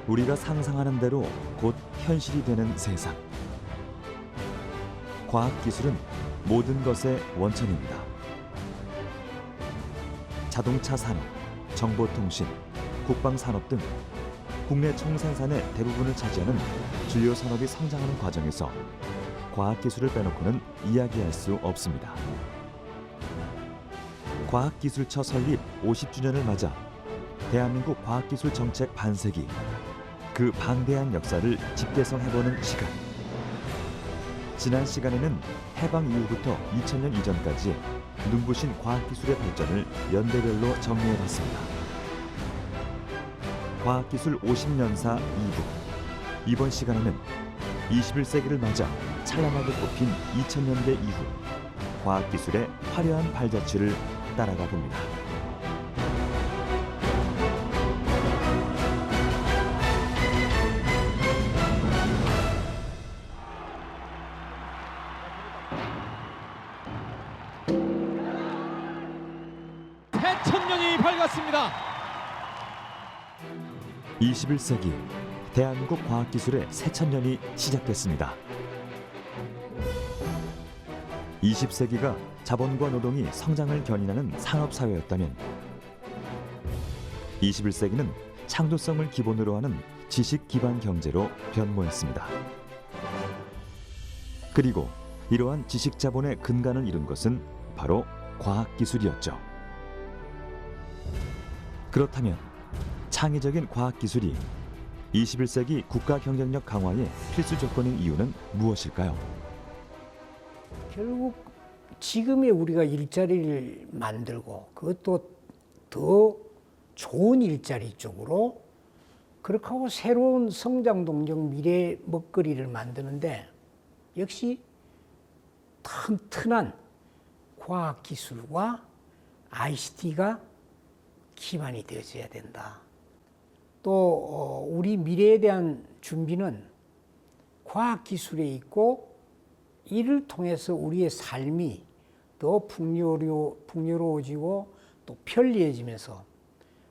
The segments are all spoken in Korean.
우리가 상상하는 대로 곧 현실이 되는 세상. 과학기술은 모든 것의 원천입니다. 자동차 산업, 정보통신, 국방산업 등 국내 총생산의 대부분을 차지하는 주요 산업이 성장하는 과정에서 과학기술을 빼놓고는 이야기할 수 없습니다. 과학기술처 설립 50주년을 맞아 대한민국 과학기술 정책 반세기, 그 방대한 역사를 집대성해보는 시간. 지난 시간에는 해방 이후부터 2000년 이전까지 눈부신 과학기술의 발전을 연대별로 정리해봤습니다. 과학기술 50년사 2부. 이번 시간에는 21세기를 맞아 찬란하게 꽃핀 2000년대 이후 과학기술의 화려한 발자취를 따라가 봅니다. 새천년이 밝았습니다. 21세기 대한민국 과학기술의 새천년이 시작됐습니다. 20세기가 자본과 노동이 성장을 견인하는 산업사회였다면 21세기는 창조성을 기본으로 하는 지식 기반 경제로 변모했습니다. 그리고 이러한 지식 자본의 근간을 이룬 것은 바로 과학기술이었죠. 그렇다면 창의적인 과학기술이 21세기 국가 경쟁력 강화의 필수 조건인 이유는 무엇일까요? 결국 지금의 우리가 일자리를 만들고 그것도 더 좋은 일자리 쪽으로 그렇게 하고 새로운 성장 동력 미래 먹거리를 만드는데 역시 튼튼한 과학기술과 ICT가 기반이 되어져야 된다. 또 우리 미래에 대한 준비는 과학기술에 있고 이를 통해서 우리의 삶이 더 풍요로워지고 또 편리해지면서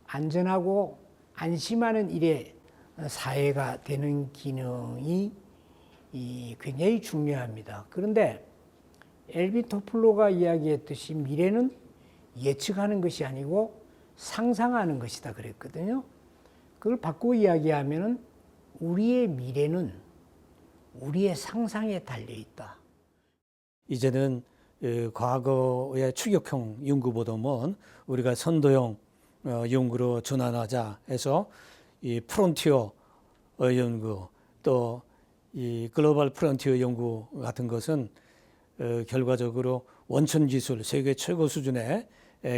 안전하고 안심하는 일의 사회가 되는 기능이 굉장히 중요합니다. 그런데 엘빈 토플러가 이야기했듯이 미래는 예측하는 것이 아니고 상상하는 것이다 그랬거든요. 그걸 바꾸고 이야기하면 우리의 미래는 우리의 상상에 달려 있다. 이제는 과거의 추격형 연구보다는 우리가 선도형 연구로 전환하자 해서 이 프론티어 연구 또 이 글로벌 프론티어 연구 같은 것은 결과적으로 원천 기술, 세계 최고 수준의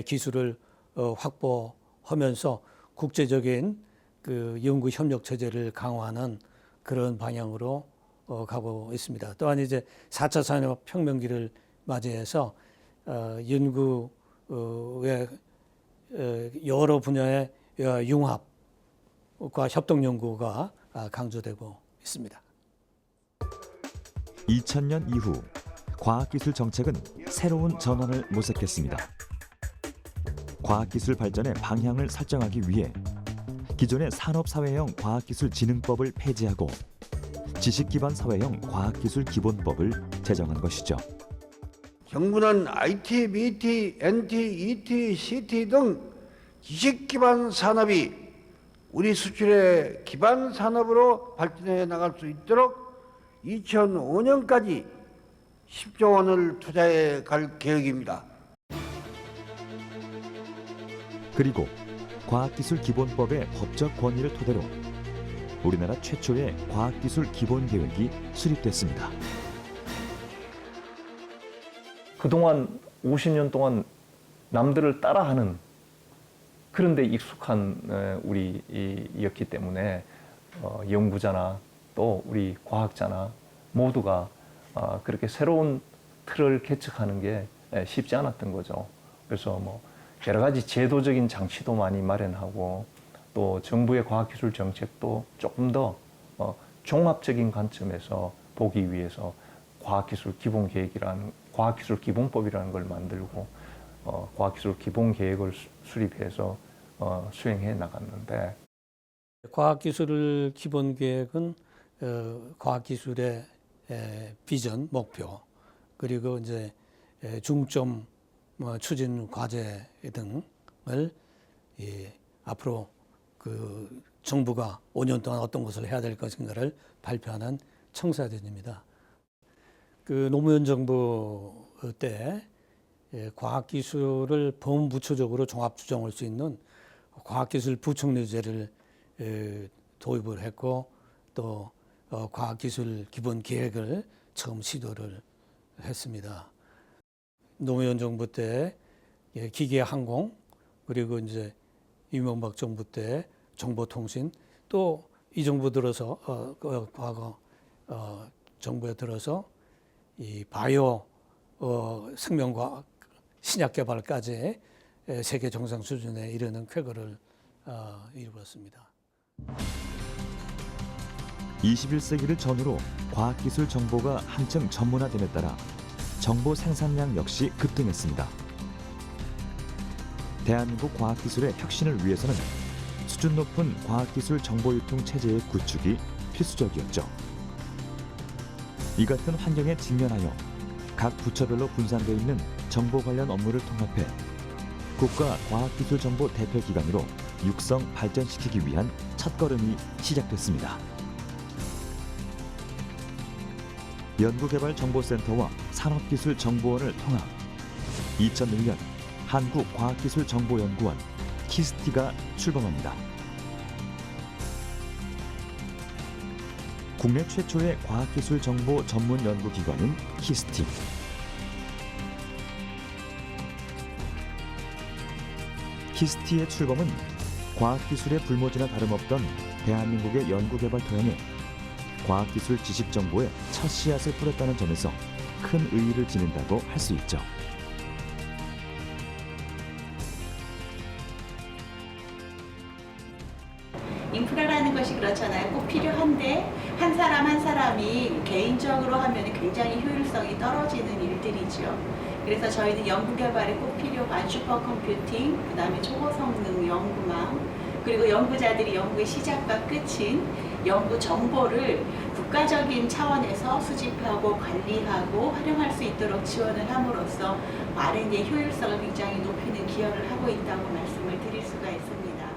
기술을 확보하면서 국제적인 그 연구 협력 체제를 강화하는 그런 방향으로 가고 있습니다. 또한 이제 4차 산업혁명기를 맞이해서 연구의 여러 분야의 융합과 협동 연구가 강조되고 있습니다. 2000년 이후 과학기술 정책은 새로운 전환을 모색했습니다. 과학기술 발전의 방향을 설정하기 위해 기존의 산업사회형 과학기술진흥법을 폐지하고 지식기반 사회형 과학기술기본법을 제정한 것이죠. 정부는 IT, BT, NT, ET, CT 등 지식기반 산업이 우리 수출의 기반 산업으로 발전해 나갈 수 있도록 2005년까지 10조 원을 투자해 갈 계획입니다. 그리고 과학기술기본법의 법적 권위를 토대로 우리나라 최초의 과학기술 기본계획이 수립됐습니다. 그동안 50년 동안 남들을 따라하는 그런 데 익숙한 우리였기 때문에 연구자나 또 우리 과학자나 모두가 그렇게 새로운 틀을 개척하는 게 쉽지 않았던 거죠. 그래서 뭐 여러 가지 제도적인 장치도 많이 마련하고 또 정부의 과학기술 정책도 조금 더 종합적인 관점에서 보기 위해서 과학기술 기본법이라는 걸 만들고 과학기술 기본계획을 수립해서 수행해 나갔는데 과학기술 기본 계획은 과학기술의 비전, 목표, 그리고 이제 중점 추진 과제 등을 앞으로 그 정부가 5년 동안 어떤 것을 해야 될 것인가를 발표하는 청사진입니다. 그 노무현 정부 때 과학기술을 범부처적으로 종합 추정할 수 있는 과학기술 부총리제를 도입을 했고 또 과학기술 기본 계획을 처음 시도를 했습니다. 노무현 정부 때 기계 항공, 그리고 이제 이명박 정부 때 정보통신, 또 이 정부 들어서 과거 정부에 들어서 이 바이오 생명과학 신약 개발까지 세계 정상 수준에 이르는 쾌거를 이루었습니다. 21세기를 전후로 과학기술 정보가 한층 전문화됨에 따라 정보 생산량 역시 급등했습니다. 대한민국 과학기술의 혁신을 위해서는 수준 높은 과학기술 정보유통 체제의 구축이 필수적이었죠. 이 같은 환경에 직면하여 각 부처별로 분산되어 있는 정보 관련 업무를 통합해 국가 과학기술정보 대표기관으로 육성 발전시키기 위한 첫걸음이 시작됐습니다. 연구개발정보센터와 산업기술정보원을 통합 2001년 한국과학기술정보연구원 키스티가 출범합니다. 국내 최초의 과학기술 정보 전문 연구기관인 키스티. 키스티의 출범은 과학기술의 불모지나 다름없던 대한민국의 연구개발 토양에 과학기술 지식정보의 첫 씨앗을 뿌렸다는 점에서 큰 의의를 지닌다고 할 수 있죠. 인프라라는 것이 그렇잖아요. 꼭 필요한데 한 사람 한 사람이 개인적으로 하면 굉장히 효율성이 떨어지는 일들이죠. 그래서 저희는 연구개발에 꼭 필요한 슈퍼컴퓨팅, 그 다음에 초고성능 연구망, 그리고 연구자들이 연구의 시작과 끝인 연구 정보를 국가적인 차원에서 수집하고 관리하고 활용할 수 있도록 지원을 함으로써 R&D의 효율성을 굉장히 높이는 기여를 하고 있다고 말씀을 드릴 수가 있습니다.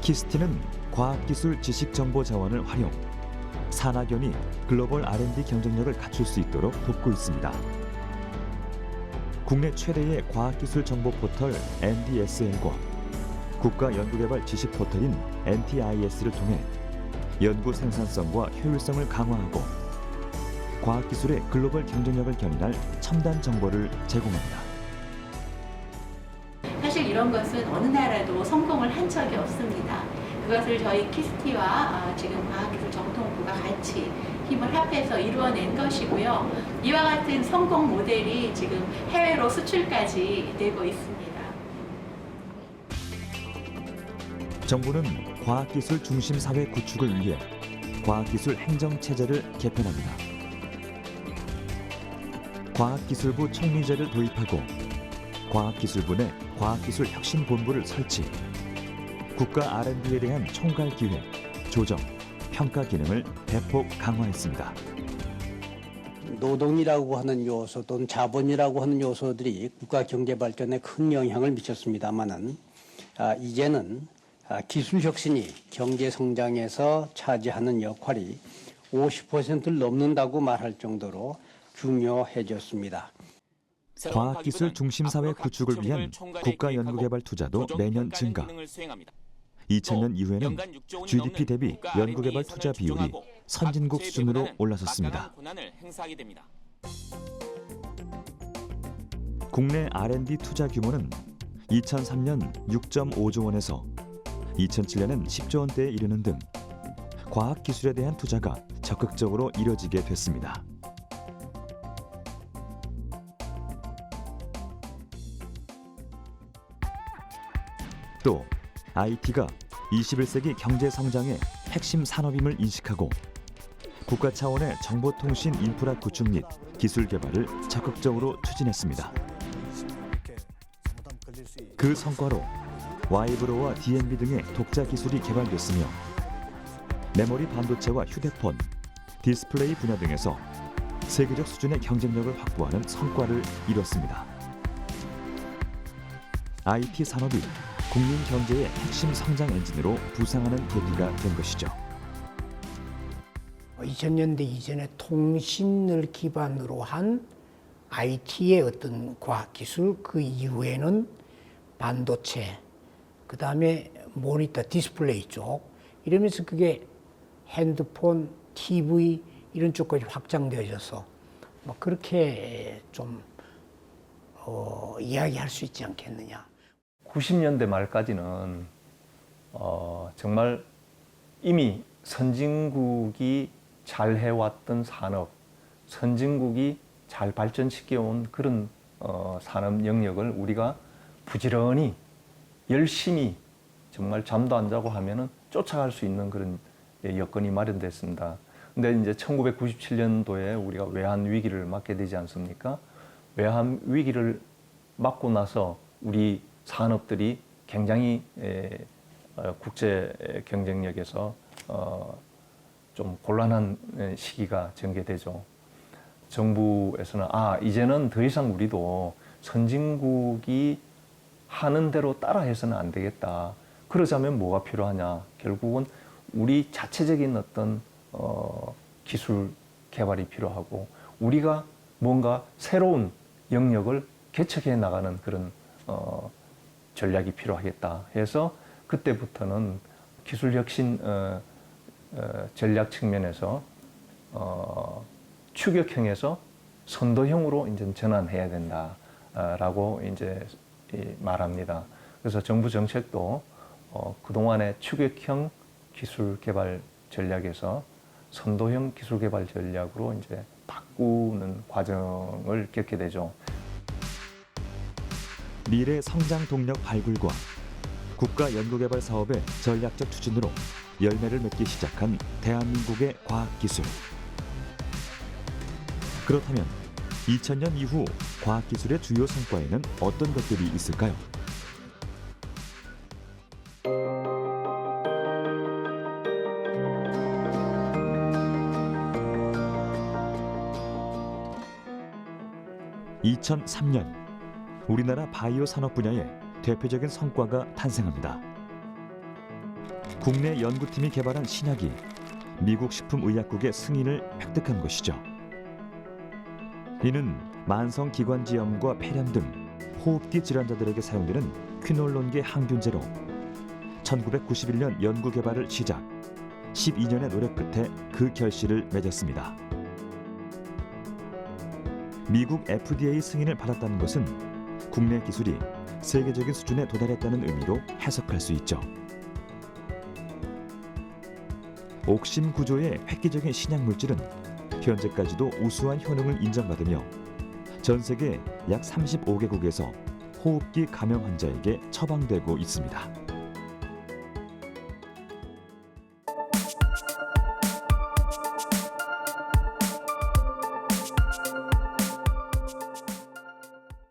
키스티는 과학기술 지식정보자원을 활용, 산학연이 글로벌 R&D 경쟁력을 갖출 수 있도록 돕고 있습니다. 국내 최대의 과학기술 정보 포털 NDSL과 국가 연구개발 지식 포털인 NTIS를 통해 연구 생산성과 효율성을 강화하고 과학기술의 글로벌 경쟁력을 견인할 첨단 정보를 제공합니다. 사실 이런 것은 어느 나라도 성공을 한 적이 없습니다. 그것을 저희 키스티와 지금 과학기술정통부가 같이 힘을 합해서 이루어낸 것이고요. 이와 같은 성공 모델이 지금 해외로 수출까지 되고 있습니다. 정부는 과학기술 중심 사회 구축을 위해 과학기술 행정체제를 개편합니다. 과학기술부 총리제를 도입하고 과학기술부 내 과학기술혁신본부를 설치, 국가 R&D에 대한 총괄기획, 조정, 평가 기능을 대폭 강화했습니다. 노동이라고 하는 요소 또는 자본이라고 하는 요소들이 국가 경제 발전에 큰 영향을 미쳤습니다만은 이제는 기술 혁신이 경제 성장에서 차지하는 역할이 50%를 넘는다고 말할 정도로 중요해졌습니다. 과학기술 중심사회 구축을 위한 국가 연구개발 투자도 매년 증가. 2000년 이후에는 GDP 대비 연구개발 투자 비율이 선진국 수준으로 올라섰습니다. 국내 R&D 투자 규모는 2003년 6.5조 원에서 2007년엔 10조 원대에 이르는 등 과학기술에 대한 투자가 적극적으로 이뤄지게 됐습니다. 또 IT가 21세기 경제 성장의 핵심 산업임을 인식하고 국가 차원의 정보통신 인프라 구축 및 기술 개발을 적극적으로 추진했습니다. 그 성과로 와이브로와 DNB 등의 독자 기술이 개발됐으며 메모리 반도체와 휴대폰, 디스플레이 분야 등에서 세계적 수준의 경쟁력을 확보하는 성과를 이뤘습니다. IT 산업이 국민 경제의 핵심 성장 엔진으로 부상하는 계기가 된 것이죠. 2000년대 이전에 통신을 기반으로 한 IT의 어떤 과학기술, 그 이후에는 반도체, 그 다음에 모니터, 디스플레이 쪽, 이러면서 그게 핸드폰, TV 이런 쪽까지 확장되어져서 뭐 그렇게 좀 이야기할 수 있지 않겠느냐. 90년대 말까지는 정말 이미 선진국이 잘 해왔던 산업, 선진국이 잘 발전시켜온 그런 산업 영역을 우리가 부지런히 열심히 정말 잠도 안 자고 하면은 쫓아갈 수 있는 그런 여건이 마련됐습니다. 근데 이제 1997년도에 우리가 외환 위기를 맞게 되지 않습니까? 외환 위기를 맞고 나서 우리 산업들이 굉장히 국제 경쟁력에서 좀 곤란한 시기가 전개되죠. 정부에서는 이제는 더 이상 우리도 선진국이 하는 대로 따라해서는 안 되겠다. 그러자면 뭐가 필요하냐? 결국은 우리 자체적인 어떤 기술 개발이 필요하고 우리가 뭔가 새로운 영역을 개척해 나가는 그런 전략이 필요하겠다 해서 그때부터는 기술 혁신 전략 측면에서 추격형에서 선도형으로 이제 전환해야 된다라고 이제 말합니다. 그래서 정부 정책도 그동안의 추격형 기술 개발 전략에서 선도형 기술 개발 전략으로 이제 바꾸는 과정을 겪게 되죠. 미래 성장 동력 발굴과 국가 연구개발 사업의 전략적 추진으로 열매를 맺기 시작한 대한민국의 과학기술. 그렇다면 2000년 이후 과학기술의 주요 성과에는 어떤 것들이 있을까요? (2003년) 우리나라 바이오 산업 분야에 대표적인 성과가 탄생합니다. 국내 연구팀이 개발한 신약이 미국 식품의약국의 승인을 획득한 것이죠. 이는 만성기관지염과 폐렴 등 호흡기 질환자들에게 사용되는 퀴놀론계 항균제로 1991년 연구 개발을 시작, 12년의 노력 끝에 그 결실을 맺었습니다. 미국 FDA 승인을 받았다는 것은 국내 기술이 세계적인 수준에 도달했다는 의미로 해석할 수 있죠. 옥심 구조의 획기적인 신약 물질은 현재까지도 우수한 효능을 인정받으며 전 세계 약 35개국에서 호흡기 감염 환자에게 처방되고 있습니다.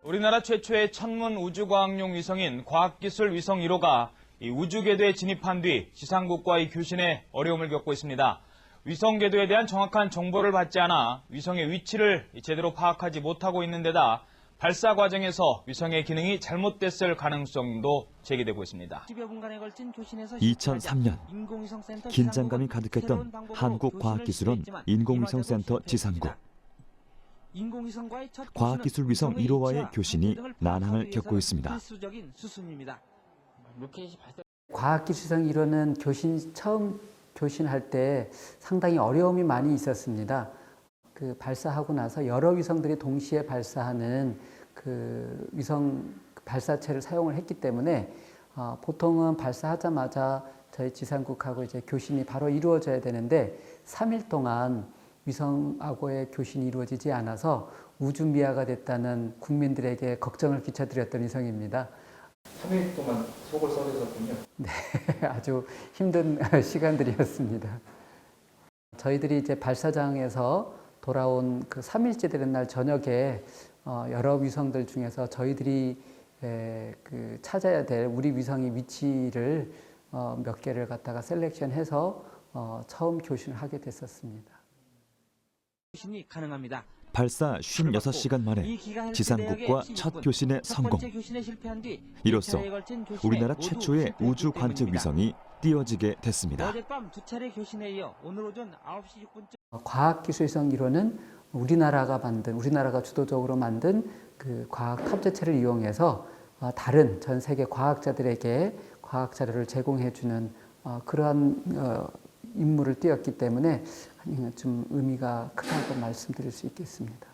우리나라 최초의 천문 우주과학용 위성인 과학기술 위성 1호가 우주궤도에 진입한 뒤 지상국과의 교신에 어려움을 겪고 있습니다. 위성 궤도에 대한 정확한 정보를 받지 않아 위성의 위치를 제대로 파악하지 못하고 있는 데다 발사 과정에서 위성의 기능이 잘못됐을 가능성도 제기되고 있습니다. 2003년 긴장감이 가득했던 한국과학기술원 인공위성센터 지상국. 과학기술 위성 1호와의 교신이 난항을 겪고 있습니다. 과학기술위성 1호는 처음 교신할 때 상당히 어려움이 많이 있었습니다. 그 발사하고 나서 여러 위성들이 동시에 발사하는 그 위성 발사체를 사용을 했기 때문에 보통은 발사하자마자 저희 지상국하고 이제 교신이 바로 이루어져야 되는데 3일 동안 위성하고의 교신이 이루어지지 않아서 우주미아가 됐다는 국민들에게 걱정을 끼쳐드렸던 위성입니다. 3일 동안 속을 썩였었군요. 네, 아주 힘든 시간들이었습니다. 저희들이 이제 발사장에서 돌아온 그 3일째 되는 날 저녁에 여러 위성들 중에서 저희들이 찾아야 될 우리 위성의 위치를 몇 개를 갖다가 셀렉션해서 처음 교신을 하게 됐었습니다. 교신이 가능합니다. 발사 56시간 만에 지상국과 첫 교신에 성공. 이로써 우리나라 최초의 우주 관측 위성이 띄워지게 됐습니다. 어젯밤 2차례 교신에 이어 오늘 오전 9시 6분쯤 과학기술위성 1호는 우리나라가 주도적으로 만든 그 과학 탑재체를 이용해서 다른 전 세계 과학자들에게 과학 자료를 제공해주는 그러한 임무를 띄었기 때문에 좀 의미가 크다고 말씀드릴 수 있겠습니다.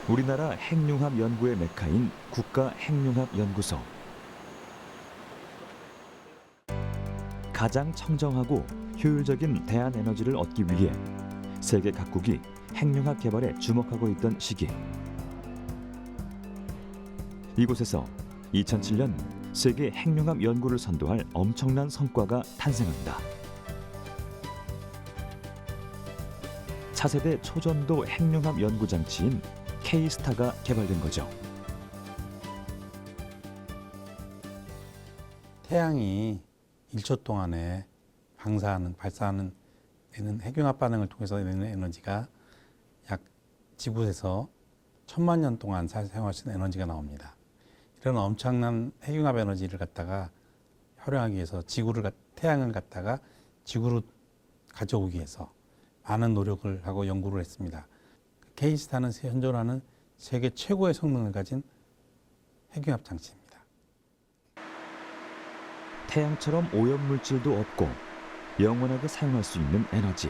우리나라 핵융합 연구의 메카인 국가핵융합연구소. 가장 청정하고 효율적인 대한에너지를 얻기 위해 세계 각국이 핵융합 개발에 주목하고 있던 시기, 이곳에서 2007년 세계 핵융합 연구를 선도할 엄청난 성과가 탄생합니다. 차세대 초전도 핵융합 연구 장치인 K-스타가 개발된 거죠. 태양이 1초 동안에 발사하는 핵융합 반응을 통해서 내는 에너지가 약 지구에서 1000만 년 동안 사용할 수 있는 에너지가 나옵니다. 이런 엄청난 핵융합 에너지를 갖다가 활용하기 위해서 태양을 갖다가 지구로 가져오기 위해서 많은 노력을 하고 연구를 했습니다. K-스타는 현존하는 세계 최고의 성능을 가진 핵융합 장치입니다. 태양처럼 오염물질도 없고 영원하게 사용할 수 있는 에너지,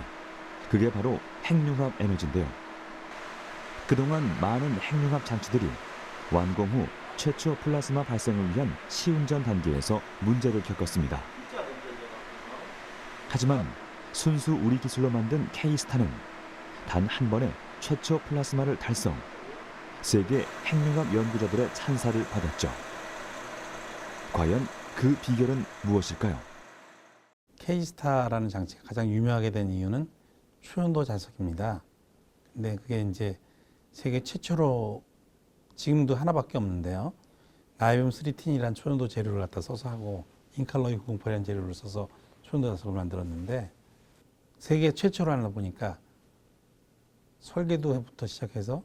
그게 바로 핵융합 에너지인데요. 그동안 많은 핵융합 장치들이 완공 후 최초 플라즈마 발생을 위한 시운전 단계에서 문제를 겪었습니다. 하지만 순수 우리 기술로 만든 K-스타는 단 한 번에 최초 플라즈마를 달성, 세계 핵융합 연구자들의 찬사를 받았죠. 과연 그 비결은 무엇일까요? K-스타라는 장치가 가장 유명하게 된 이유는 초연도 자석입니다. 근데 그게 이제 세계 최초로 지금도 하나밖에 없는데요. 나이뮴 3틴이라는 초연도 재료를 갖다 써서 하고 인칼로이 908이라는 재료를 써서 초연도 자석을 만들었는데 세계 최초로 하다 보니까 설계도부터 시작해서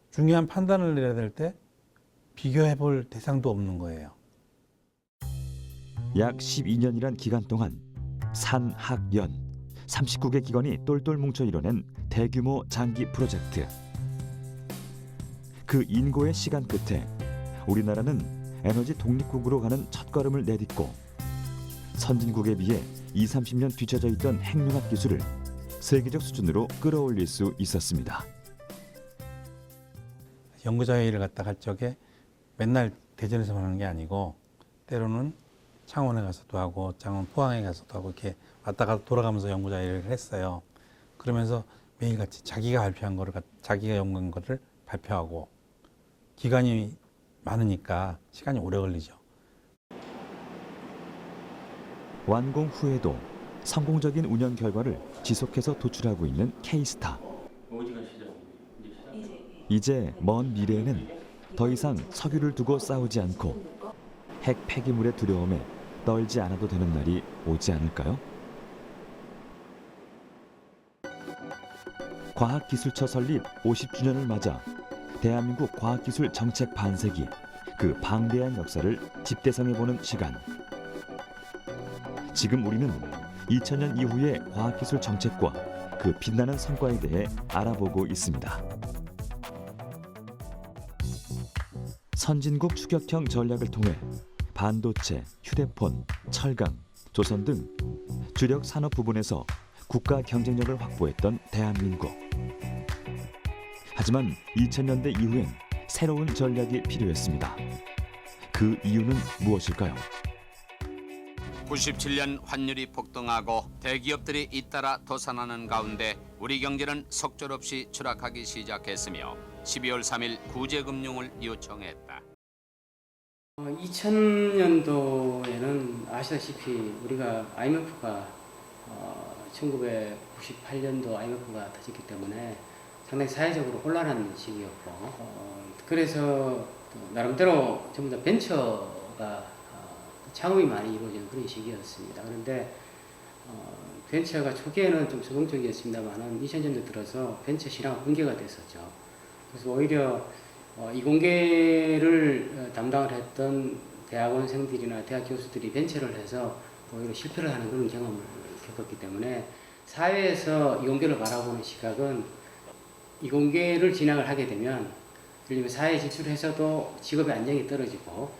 중요한 판단을 내려야 될 때 비교해 볼 대상도 없는 거예요. 약 12년이란 기간 동안 산학연 39개 기관이 똘똘 뭉쳐 이뤄낸 대규모 장기 프로젝트. 그 인고의 시간 끝에 우리나라는 에너지 독립국으로 가는 첫걸음을 내딛고 선진국에 비해 20-30년 뒤처져 있던 핵융합 기술을 세계적 수준으로 끌어올릴 수 있었습니다. 연구자회의를 갖다 할 적에 맨날 대전에서만 하는 게 아니고 때로는 창원에 가서도 하고 창원 포항에 가서도 하고 이렇게 왔다가 돌아가면서 연구자회의를 했어요. 그러면서 매일같이 자기가 연구한 거를 발표하고 기간이 많으니까 시간이 오래 걸리죠. 완공 후에도 성공적인 운영 결과를 지속해서 도출하고 있는 K-스타. 이제 먼 미래에는 더 이상 석유를 두고 싸우지 않고 핵 폐기물의 두려움에 떨지 않아도 되는 날이 오지 않을까요? 과학기술처 설립 50주년을 맞아 대한민국 과학기술 정책 반세기, 그 방대한 역사를 집대성해보는 시간. 지금 우리는 2000년 이후의 과학기술 정책과 그 빛나는 성과에 대해 알아보고 있습니다. 선진국 추격형 전략을 통해 반도체, 휴대폰, 철강, 조선 등 주력 산업 부분에서 국가 경쟁력을 확보했던 대한민국. 하지만 2000년대 이후엔 새로운 전략이 필요했습니다. 그 이유는 무엇일까요? 97년 환율이 폭등하고 대기업들이 잇따라 도산하는 가운데 우리 경제는 속절없이 추락하기 시작했으며 12월 3일 구제금융을 요청했다. 2000년도에는 아시다시피 우리가 IMF가 1998년도 IMF가 터졌기 때문에 상당히 사회적으로 혼란한 시기였고, 그래서 나름대로 전부 다 벤처가 창업이 많이 이루어지는 그런 시기였습니다. 그런데 벤처가 초기에는 좀 소극적이었습니다만은 2000년도 들어서 벤처 시장 붕괴가 됐었죠. 그래서 오히려 이공계를 담당을 했던 대학원생들이나 대학 교수들이 벤처를 해서 오히려 실패를 하는 그런 경험을 겪었기 때문에 사회에서 이공계를 바라보는 시각은 이공계를 진학을 하게 되면 예를 들면 사회에 진출해서도 직업의 안정이 떨어지고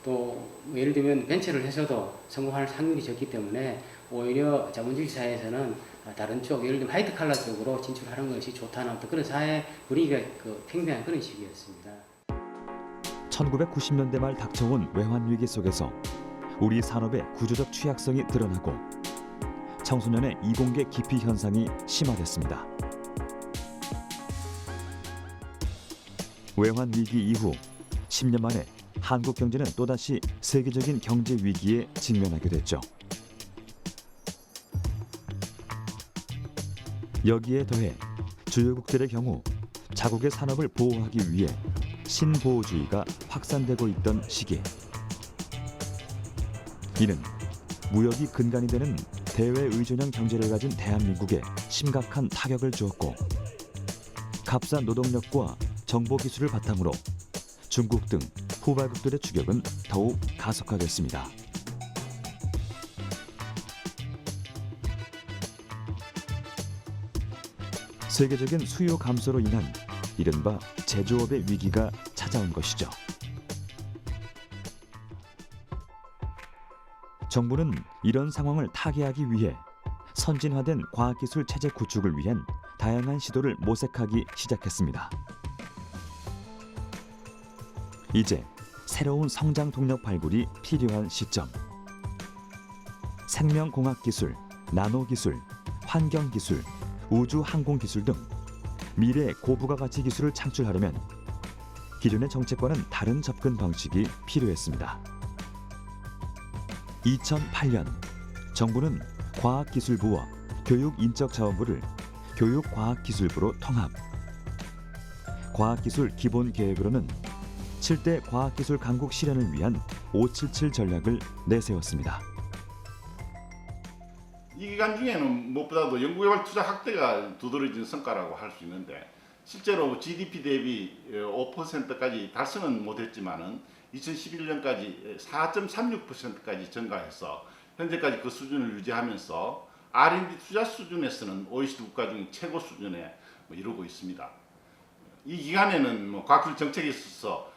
또 예를 들면 벤처를 해서도 성공할 확률이 적기 때문에 오히려 자본주의 사회에서는 다른 쪽 예를 들면 화이트 칼라 쪽으로 진출하는 것이 좋다는 어떤 그런 사회 분위기가 팽배한 그런 시기였습니다. 1990년대 말 닥쳐온 외환위기 속에서 우리 산업의 구조적 취약성이 드러나고 청소년의 이공계 기피 현상이 심화됐습니다. 외환위기 이후 10년 만에 한국 경제는 또다시 세계적인 경제 위기에 직면하게 됐죠. 여기에 더해 주요국들의 경우 자국의 산업을 보호하기 위해 신보호주의가 확산되고 있던 시기. 이는 무역이 근간이 되는 대외 의존형 경제를 가진 대한민국에 심각한 타격을 주었고, 값싼 노동력과 정보 기술을 바탕으로 중국 등 후발국들의 추격은 더욱 가속화됐습니다. 세계적인 수요 감소로 인한 이른바 제조업의 위기가 찾아온 것이죠. 정부는 이런 상황을 타개하기 위해 선진화된 과학기술 체제 구축을 위한 다양한 시도를 모색하기 시작했습니다. 이제 새로운 성장 동력 발굴이 필요한 시점. 생명공학기술, 나노기술, 환경기술, 우주항공기술 등 미래 고부가가치 기술을 창출하려면 기존의 정책과는 다른 접근 방식이 필요했습니다. 2008년 정부는 과학기술부와 교육인적자원부를 교육과학기술부로 통합. 과학기술 기본계획으로는 7대 과학기술 강국 실현을 위한 577 전략을 내세웠습니다. 이 기간 중에는 무엇보다도 연구개발 투자 확대가 두드러진 성과라고 할 수 있는데, 실제로 GDP 대비 5%까지 달성은 못했지만은 2011년까지 4.36%까지 증가해서 현재까지 그 수준을 유지하면서 R&D 투자 수준에서는 OECD 국가 중 최고 수준에 이루고 있습니다. 이 기간에는 과학기술 정책에 있어서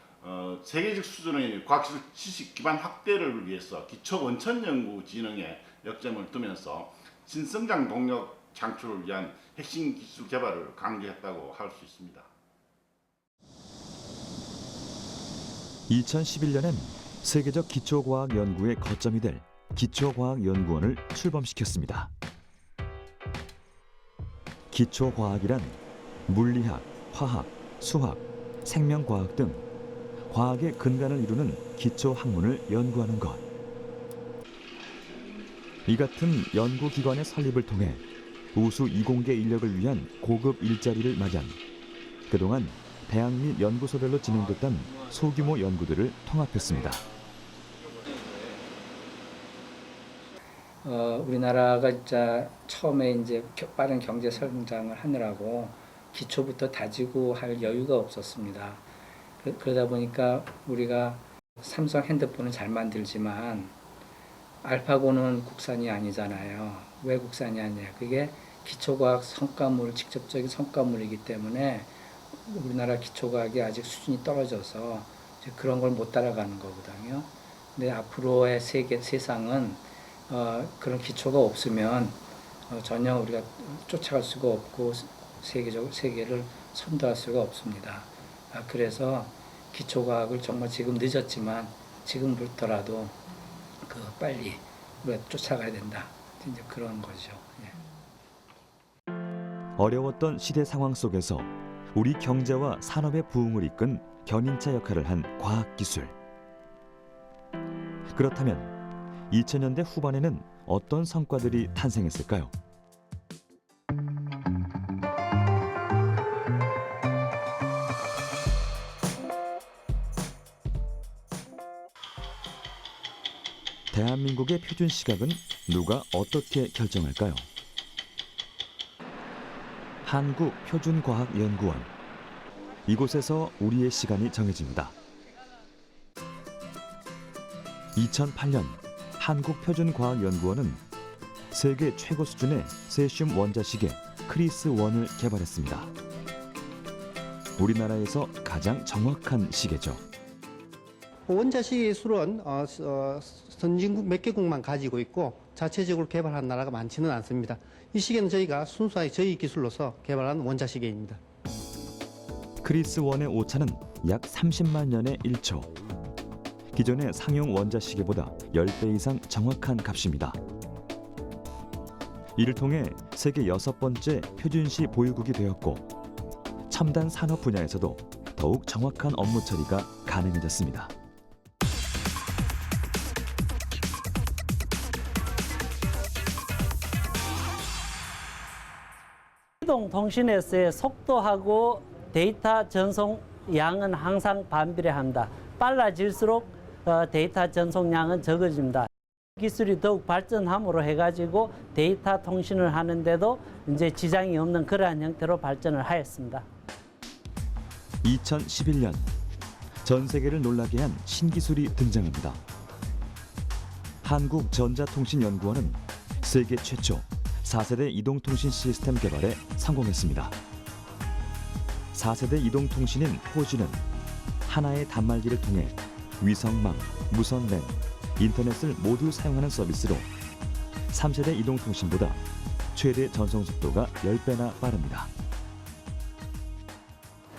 세계적 수준의 과학기술 지식 기반 확대를 위해서 기초 원천 연구 진흥에 역점을 두면서 신성장 동력 창출을 위한 핵심 기술 개발을 강조했다고 할 수 있습니다. 2011년엔 세계적 기초과학 연구의 거점이 될 기초과학연구원을 출범시켰습니다. 기초과학이란 물리학, 화학, 수학, 생명과학 등 과학의 근간을 이루는 기초학문을 연구하는 것. 이 같은 연구기관의 설립을 통해 우수 이공계 인력을 위한 고급 일자리를 마련, 그동안 대학 및 연구소별로 진행됐던 소규모 연구들을 통합했습니다. 우리나라가 진짜 처음에 이제 빠른 경제 성장을 하느라고 기초부터 다지고 할 여유가 없었습니다. 그러다 보니까 우리가 삼성 핸드폰은 잘 만들지만 알파고는 국산이 아니잖아요. 왜 국산이 아니냐? 그게 기초과학 성과물, 직접적인 성과물이기 때문에 우리나라 기초과학이 아직 수준이 떨어져서 이제 그런 걸 못 따라가는 거거든요. 근데 앞으로의 세상은 그런 기초가 없으면 전혀 우리가 쫓아갈 수가 없고 세계를 선도할 수가 없습니다. 그래서 기초과학을 정말 지금 늦었지만 지금부터라도 빨리 우리가 쫓아가야 된다. 이제 그런 거죠. 예. 어려웠던 시대 상황 속에서 우리 경제와 산업의 부흥을 이끈 견인차 역할을 한 과학기술. 그렇다면 2000년대 후반에는 어떤 성과들이 탄생했을까요? 대한민국의 표준 시각은 누가 어떻게 결정할까요? 한국표준과학연구원. 이곳에서 우리의 시간이 정해집니다. 2008년 한국표준과학연구원은 세계 최고 수준의 세슘 원자시계 크리스 1을 개발했습니다. 우리나라에서 가장 정확한 시계죠. 원자시계 기술은 선진국 몇 개국만 가지고 있고 자체적으로 개발한 나라가 많지는 않습니다. 이 시계는 저희가 순수하게 저희 기술로서 개발한 원자시계입니다. 크리스 1의 오차는 약 30만 년의 1초. 기존의 상용 원자시계보다 10배 이상 정확한 값입니다. 이를 통해 세계 6번째 표준시 보유국이 되었고 첨단 산업 분야에서도 더욱 정확한 업무 처리가 가능해졌습니다. 이동통신에서의 속도하고 데이터 전송 양은 항상 반비례한다. 빨라질수록 데이터 전송량은 적어집니다. 기술이 더욱 발전함으로 해가지고 데이터 통신을 하는데도 이제 지장이 없는 그러한 형태로 발전을 하였습니다. 2011년 전 세계를 놀라게 한 신기술이 등장합니다. 한국전자통신연구원은 세계 최초 4세대 이동통신 시스템 개발에 성공했습니다. 4세대 이동통신인 4G는 하나의 단말기를 통해 위성망, 무선랜, 인터넷을 모두 사용하는 서비스로 3세대 이동통신보다 최대 전송 속도가 10배나 빠릅니다.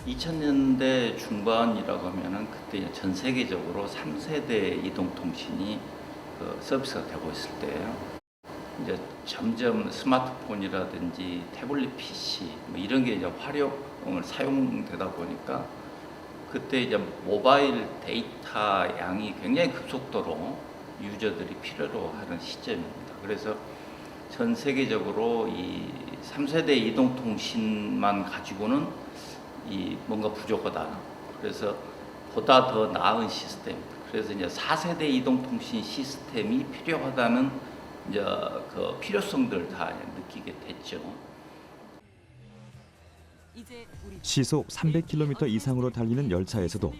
2000년대 중반이라고 하면은 그때 전 세계적으로 3세대 이동통신이 서비스가 되고 있을 때예요. 이제 점점 스마트폰이라든지 태블릿 PC 뭐 이런 게 이제 활용을 사용되다 보니까 그때 이제 모바일 데이터 양이 굉장히 급속도로 유저들이 필요로 하는 시점입니다. 그래서 전 세계적으로 이 3세대 이동통신만 가지고는 이 뭔가 부족하다. 그래서 보다 더 나은 시스템. 그래서 이제 4세대 이동통신 시스템이 필요하다는 이제 그 필요성들 다 느끼게 됐죠. 시속 300km 이상으로 달리는 열차에서도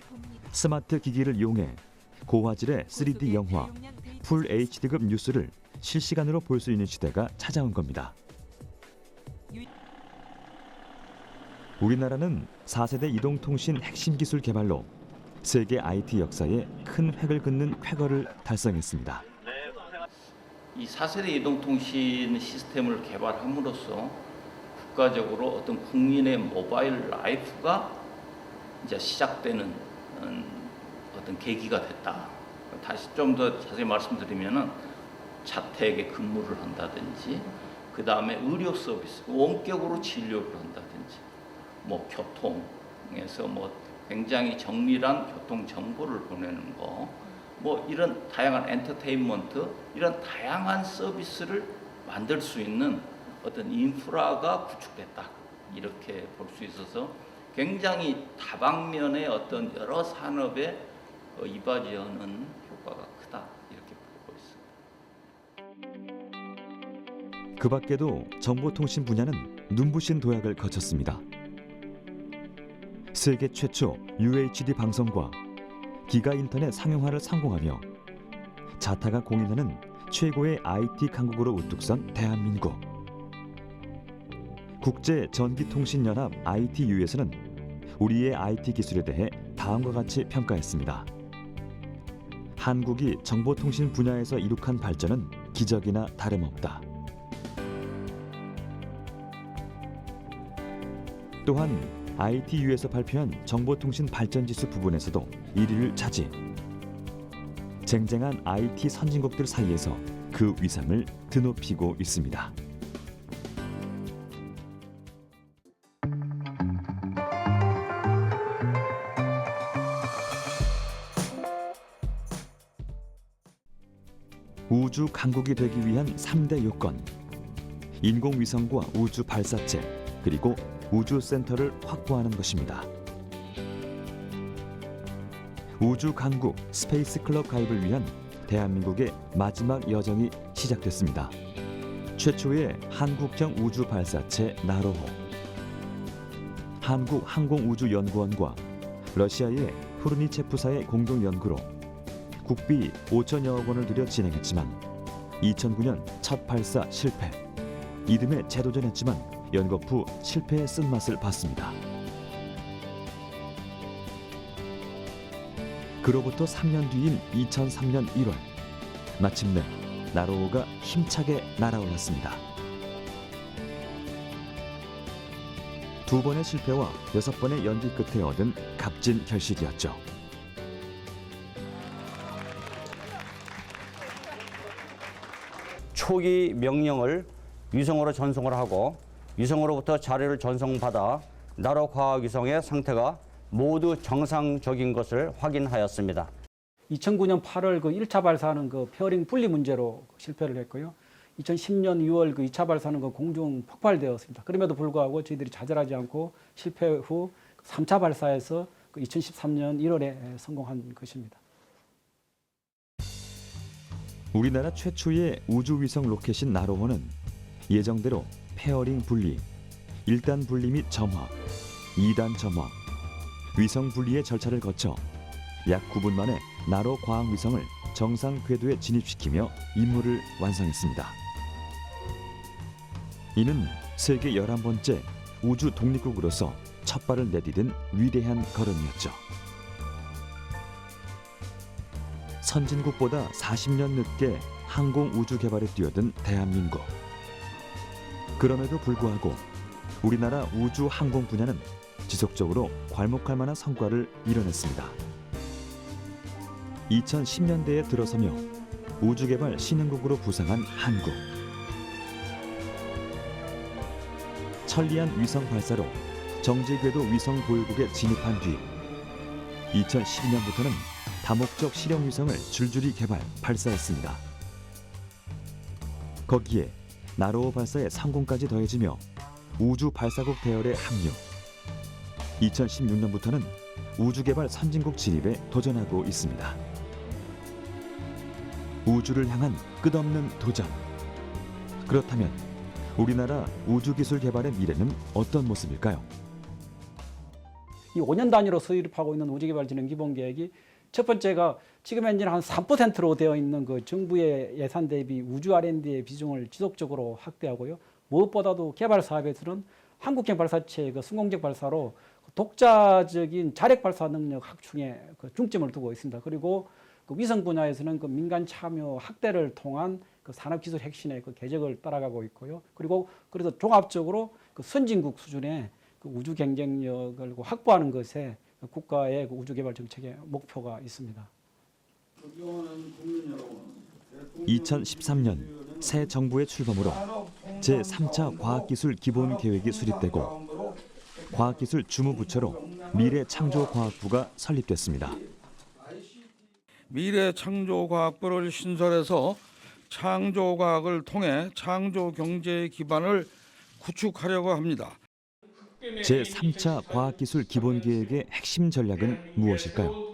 스마트 기기를 이용해 고화질의 3D 영화, 풀 HD급 뉴스를 실시간으로 볼 수 있는 시대가 찾아온 겁니다. 우리나라는 4세대 이동통신 핵심 기술 개발로 세계 IT 역사에 큰 획을 긋는 쾌거를 달성했습니다. 이 4세대 이동통신 시스템을 개발함으로써 국가적으로 어떤 국민의 모바일 라이프가 이제 시작되는 어떤 계기가 됐다. 다시 좀 더 자세히 말씀드리면은 자택에 근무를 한다든지, 그 다음에 의료 서비스, 원격으로 진료를 한다든지, 뭐 교통에서 뭐 굉장히 정밀한 교통 정보를 보내는 거, 뭐 이런 다양한 엔터테인먼트, 이런 다양한 서비스를 만들 수 있는 어떤 인프라가 구축됐다. 이렇게 볼 수 있어서 굉장히 다방면의 어떤 여러 산업에 이바지하는 효과가 크다. 이렇게 보고 있습니다. 그 밖에도 정보통신 분야는 눈부신 도약을 거쳤습니다. 세계 최초 UHD 방송과 기가 인터넷 상용화를 성공하며 자타가 공인하는 최고의 IT 강국으로 우뚝 선 대한민국. 국제전기통신연합 ITU에서는 우리의 IT 기술에 대해 다음과 같이 평가했습니다. 한국이 정보통신 분야에서 이룩한 발전은 기적이나 다름없다. 또한 ITU에서 발표한 정보통신 발전지수 부분에서도 1위를 차지. 쟁쟁한 IT 선진국들 사이에서 그 위상을 드높이고 있습니다. 우주 강국이 되기 위한 3대 요건. 인공위성과 우주 발사체, 그리고 우주센터를 확보하는 것입니다. 우주 강국 스페이스 클럽 가입을 위한 대한민국의 마지막 여정이 시작됐습니다. 최초의 한국형 우주 발사체 나로호, 한국항공우주연구원과 러시아의 후르니체프사의 공동 연구로 국비 5천여억 원을 들여 진행했지만 2009년 첫 발사 실패. 이듬해 재도전했지만 연거푸 실패의 쓴맛을 봤습니다. 그로부터 3년 뒤인 2003년 1월, 마침내 나로호가 힘차게 날아올랐습니다. 2번의 실패와 6번의 연기 끝에 얻은 값진 결실이었죠. 초기 명령을 위성으로 전송을 하고 위성으로부터 자료를 전송받아 나로 과학위성의 상태가 모두 정상적인 것을 확인하였습니다. 2009년 8월 그 1차 발사하는 그 페어링 분리 문제로 실패를 했고요. 2010년 2월 그 2차 발사는 그 공중 폭발되었습니다. 그럼에도 불구하고 저희들이 좌절하지 않고 실패 후 3차 발사에서 그 2013년 1월에 성공한 것입니다. 우리나라 최초의 우주위성 로켓인 나로호는 예정대로 페어링 분리, 1단 분리 및 점화, 2단 점화, 위성 분리의 절차를 거쳐 약 9분 만에 나로 과학위성을 정상 궤도에 진입시키며 임무를 완성했습니다. 이는 세계 11번째 우주 독립국으로서 첫 발을 내디딘 위대한 걸음이었죠. 선진국보다 40년 늦게 항공 우주 개발에 뛰어든 대한민국. 그럼에도 불구하고 우리나라 우주 항공 분야는 지속적으로 괄목할 만한 성과를 이뤄냈습니다. 2010년대에 들어서며 우주개발 신흥국으로 부상한 한국. 천리안 위성 발사로 정제궤도 위성 보유국에 진입한 뒤 2012년부터는 다목적 실용 위성을 줄줄이 개발, 발사했습니다. 거기에 나로호 발사의 성공까지 더해지며 우주 발사국 대열에 합류. 2016년부터는 우주개발 선진국 진입에 도전하고 있습니다. 우주를 향한 끝없는 도전. 그렇다면 우리나라 우주기술 개발의 미래는 어떤 모습일까요? 이 5년 단위로 수립하고 있는 우주개발진흥기본계획이 첫 번째가 지금 현재는 한 3%로 되어 있는 그 정부의 예산 대비 우주 R&D의 비중을 지속적으로 확대하고요. 무엇보다도 개발 사업에서는 한국형 발사체의 그 성공적 발사로 독자적인 자력 발사 능력 확충에 그 중점을 두고 있습니다. 그리고 그 위성 분야에서는 그 민간 참여 확대를 통한 그 산업기술 혁신의 그 궤적을 따라가고 있고요. 그리고 그래서 종합적으로 그 선진국 수준의 그 우주 경쟁력을 확보하는 것에 국가의 그 우주 개발 정책의 목표가 있습니다. 2013년 새 정부의 출범으로 제3차 과학기술 기본계획이 수립되고 과학기술 주무부처로 미래창조과학부가 설립됐습니다. 미래창조과학부를 신설해서 창조과학을 통해 창조경제의 기반을 구축하려고 합니다. 제3차 과학기술 기본계획의 핵심 전략은 무엇일까요?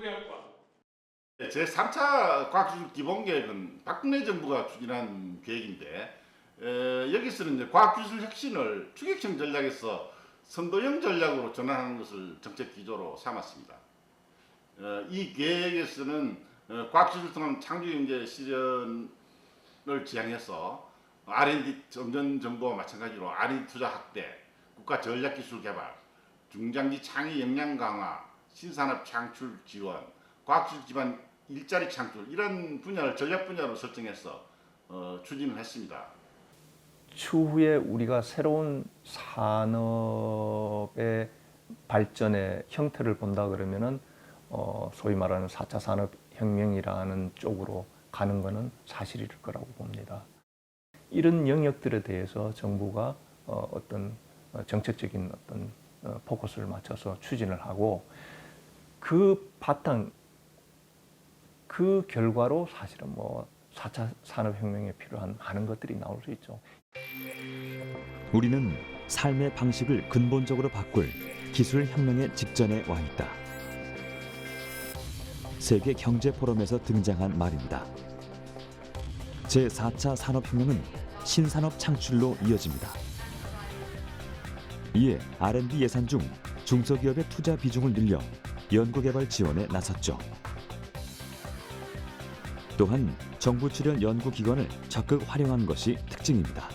제3차 과학기술 기본계획은 박근혜 정부가 추진한 계획인데 여기서는 이제 과학기술 혁신을 추격형 전략에서 선도형 전략으로 전환하는 것을 정책 기조로 삼았습니다. 이 계획에서는 과학기술 통한 창조경제 실현을 지향해서 R&D 점전 정보와 마찬가지로 R&D 투자 확대, 국가 전략기술 개발, 중장기 창의 역량 강화, 신산업 창출 지원, 과학기술 기반 일자리 창출 이런 분야를 전략 분야로 설정해서 추진을 했습니다. 추후에 우리가 새로운 산업의 발전의 형태를 본다 그러면은 소위 말하는 4차 산업혁명이라는 쪽으로 가는 것은 사실일 거라고 봅니다. 이런 영역들에 대해서 정부가 어떤 정책적인 어떤 포커스를 맞춰서 추진을 하고 그 바탕, 그 결과로 사실은 뭐 4차 산업혁명에 필요한 많은 것들이 나올 수 있죠. 우리는 삶의 방식을 근본적으로 바꿀 기술 혁명의 직전에 와 있다. 세계 경제 포럼에서 등장한 말입니다. 제4차 산업혁명은 신산업 창출로 이어집니다. 이에 R&D 예산 중 중소기업의 투자 비중을 늘려 연구개발 지원에 나섰죠. 또한 정부 출연 연구기관을 적극 활용한 것이 특징입니다.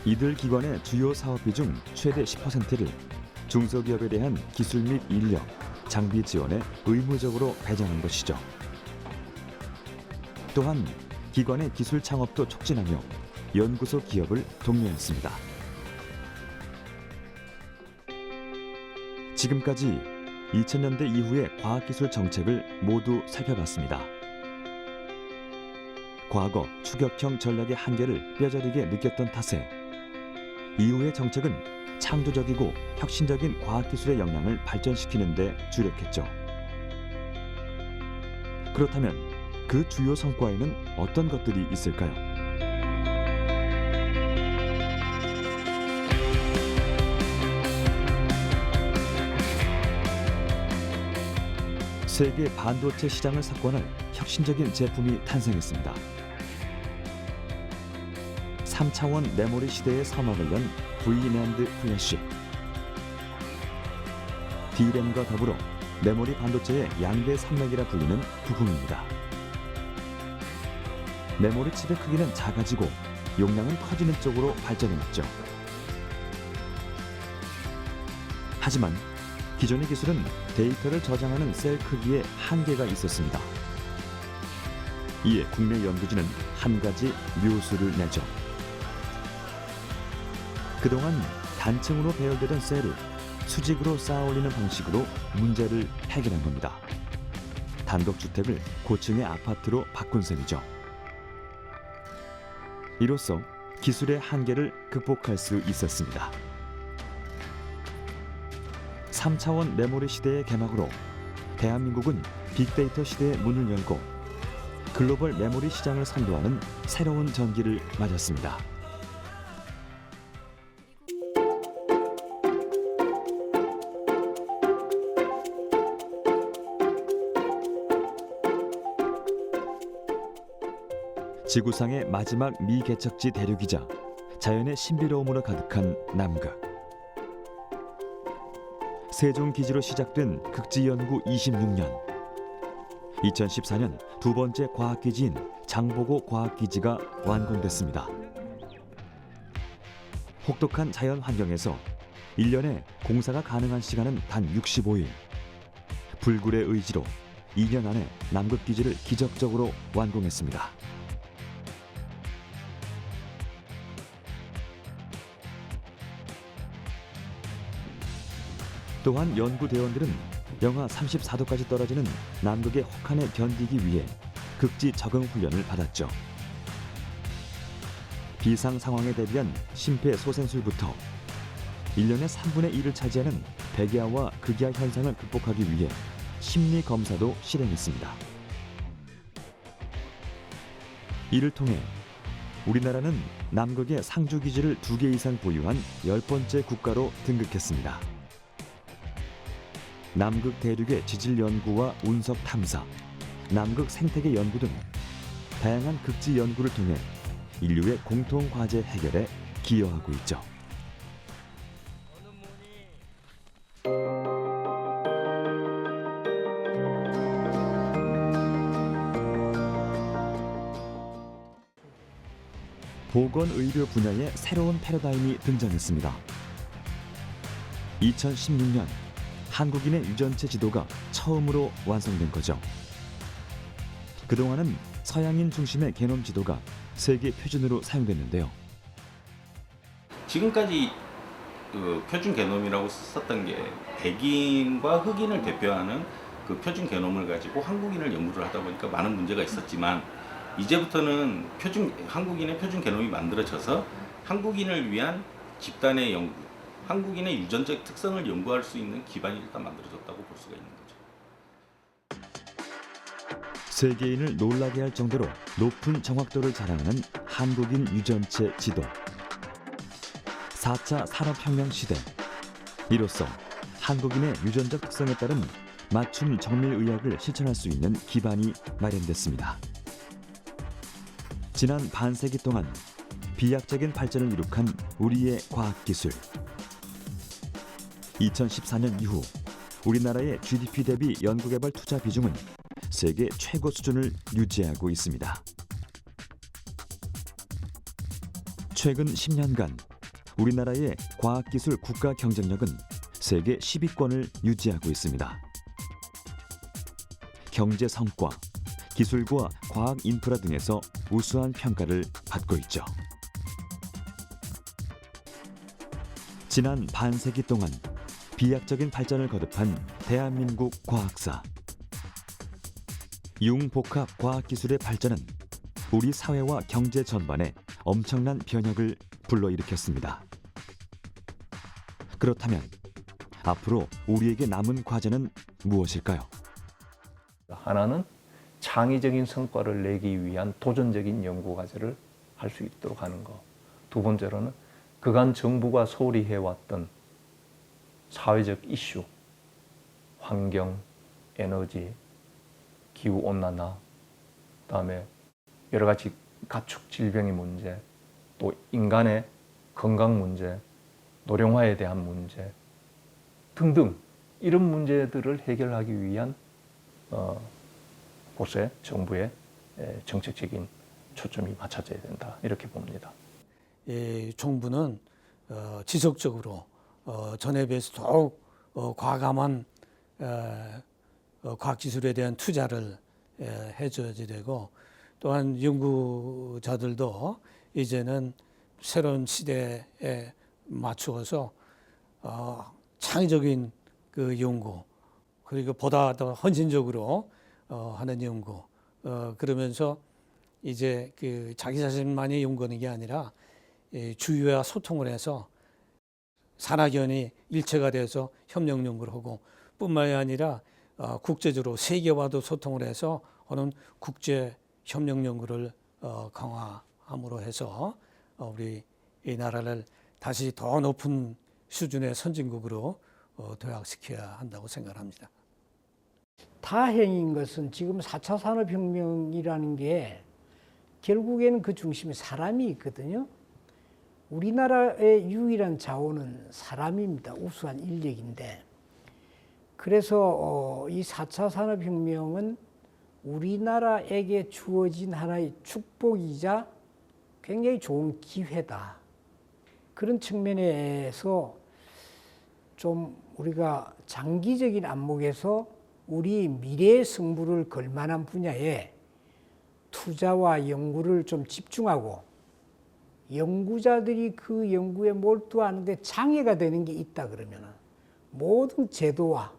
이들 기관의 주요 사업비 중 최대 10%를 중소기업에 대한 기술 및 인력, 장비 지원에 의무적으로 배정한 것이죠. 또한 기관의 기술 창업도 촉진하며 연구소 기업을 독려했습니다. 지금까지 2000년대 이후의 과학기술 정책을 모두 살펴봤습니다. 과거 추격형 전략의 한계를 뼈저리게 느꼈던 탓에 이후의 정책은 창조적이고 혁신적인 과학기술의 역량을 발전시키는 데 주력했죠. 그렇다면 그 주요 성과에는 어떤 것들이 있을까요? 세계 반도체 시장을 석권할 혁신적인 제품이 탄생했습니다. 3차원 메모리 시대의 서막을 연 V-NAND 플래시. D램과 더불어 메모리 반도체의 양대 산맥이라 불리는 부품입니다. 메모리 칩의 크기는 작아지고 용량은 커지는 쪽으로 발전해왔죠. 하지만 기존의 기술은 데이터를 저장하는 셀 크기에 한계가 있었습니다. 이에 국내 연구진은 한 가지 묘수를 내죠. 그동안 단층으로 배열되던 셀을 수직으로 쌓아 올리는 방식으로 문제를 해결한 겁니다. 단독주택을 고층의 아파트로 바꾼 셈이죠. 이로써 기술의 한계를 극복할 수 있었습니다. 3차원 메모리 시대의 개막으로 대한민국은 빅데이터 시대의 문을 열고 글로벌 메모리 시장을 선도하는 새로운 전기를 맞았습니다. 지구상의 마지막 미개척지 대륙이자 자연의 신비로움으로 가득한 남극. 세종기지로 시작된 극지연구 26년. 2014년 두 번째 과학기지인 장보고 과학기지가 완공됐습니다. 혹독한 자연 환경에서 1년에 공사가 가능한 시간은 단 65일. 불굴의 의지로 2년 안에 남극기지를 기적적으로 완공했습니다. 또한 연구대원들은 영하 34도까지 떨어지는 남극의 혹한에 견디기 위해 극지 적응 훈련을 받았죠. 비상 상황에 대비한 심폐소생술부터 1년의 3분의 1을 차지하는 백야와 극야 현상을 극복하기 위해 심리 검사도 실행했습니다. 이를 통해 우리나라는 남극의 상주기지를 2개 이상 보유한 10번째 국가로 등극했습니다. 남극 대륙의 지질 연구와 운석 탐사, 남극 생태계 연구 등 다양한 극지 연구를 통해 인류의 공통 과제 해결에 기여하고 있죠. 보건의료 분야의 새로운 패러다임이 등장했습니다. 2016년 한국인의 유전체 지도가 처음으로 완성된 거죠. 그동안은 서양인 중심의 게놈 지도가 세계 표준으로 사용됐는데요. 지금까지 그 표준 게놈이라고 썼던 게 백인과 흑인을 대표하는 그 표준 게놈을 가지고 한국인을 연구를 하다 보니까 많은 문제가 있었지만 이제부터는 한국인의 표준 게놈이 만들어져서 한국인을 위한 집단의 연구, 한국인의 유전적 특성을 연구할 수 있는 기반이 일단 만들어졌다고 볼 수가 있는 거죠. 세계인을 놀라게 할 정도로 높은 정확도를 자랑하는 한국인 유전체 지도. 4차 산업혁명 시대. 이로써 한국인의 유전적 특성에 따른 맞춤 정밀의학을 실천할 수 있는 기반이 마련됐습니다. 지난 반세기 동안 비약적인 발전을 이룩한 우리의 과학기술. 2014년 이후 우리나라의 GDP 대비 연구개발 투자 비중은 세계 최고 수준을 유지하고 있습니다. 최근 10년간 우리나라의 과학기술 국가 경쟁력은 세계 10위권을 유지하고 있습니다. 경제 성과, 기술과 과학 인프라 등에서 우수한 평가를 받고 있죠. 지난 반세기 동안 비약적인 발전을 거듭한 대한민국 과학사. 융복합 과학기술의 발전은 우리 사회와 경제 전반에 엄청난 변혁을 불러일으켰습니다. 그렇다면 앞으로 우리에게 남은 과제는 무엇일까요? 하나는 창의적인 성과를 내기 위한 도전적인 연구 과제를 할 수 있도록 하는 것. 두 번째로는 그간 정부가 소홀히 해왔던 사회적 이슈, 환경, 에너지, 기후온난화, 그다음에 여러 가지 가축 질병의 문제, 또 인간의 건강 문제, 노령화에 대한 문제 등등 이런 문제들을 해결하기 위한 곳에 정부의 정책적인 초점이 맞춰져야 된다 이렇게 봅니다. 정부는 지속적으로 전에 비해서 더욱 과감한 과학기술에 대한 투자를 해줘야 되고 또한 연구자들도 이제는 새로운 시대에 맞추어서 창의적인 그 연구 그리고 보다 더 헌신적으로 하는 연구 그러면서 이제 그 자기 자신만이 연구하는 게 아니라 주위와 소통을 해서 산학연이 일체가 돼서 협력 연구를 하고 뿐만이 아니라 국제적으로 세계와도 소통을 해서 하는 국제 협력 연구를 강화함으로 해서 우리 이 나라를 다시 더 높은 수준의 선진국으로 도약시켜야 한다고 생각합니다. 다행인 것은 지금 4차 산업혁명이라는 게 결국에는 그 중심에 사람이 있거든요. 우리나라의 유일한 자원은 사람입니다. 우수한 인력인데. 그래서 이 4차 산업혁명은 우리나라에게 주어진 하나의 축복이자 굉장히 좋은 기회다. 그런 측면에서 좀 우리가 장기적인 안목에서 우리 미래의 승부를 걸 만한 분야에 투자와 연구를 좀 집중하고 연구자들이 그 연구에 몰두하는데 장애가 되는 게 있다 그러면 모든 제도와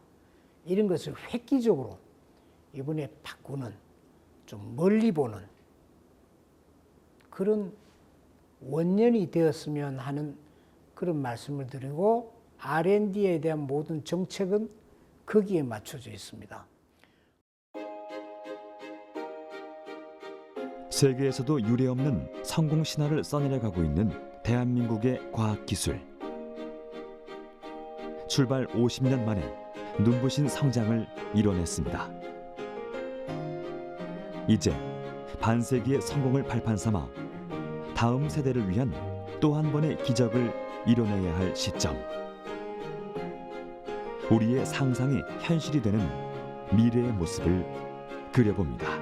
이런 것을 획기적으로 이번에 바꾸는 좀 멀리 보는 그런 원년이 되었으면 하는 그런 말씀을 드리고 R&D에 대한 모든 정책은 거기에 맞춰져 있습니다. 세계에서도 유례없는 성공 신화를 써내려가고 있는 대한민국의 과학기술. 출발 50년 만에 눈부신 성장을 이뤄냈습니다. 이제 반세기의 성공을 발판 삼아 다음 세대를 위한 또 한 번의 기적을 이뤄내야 할 시점. 우리의 상상이 현실이 되는 미래의 모습을 그려봅니다.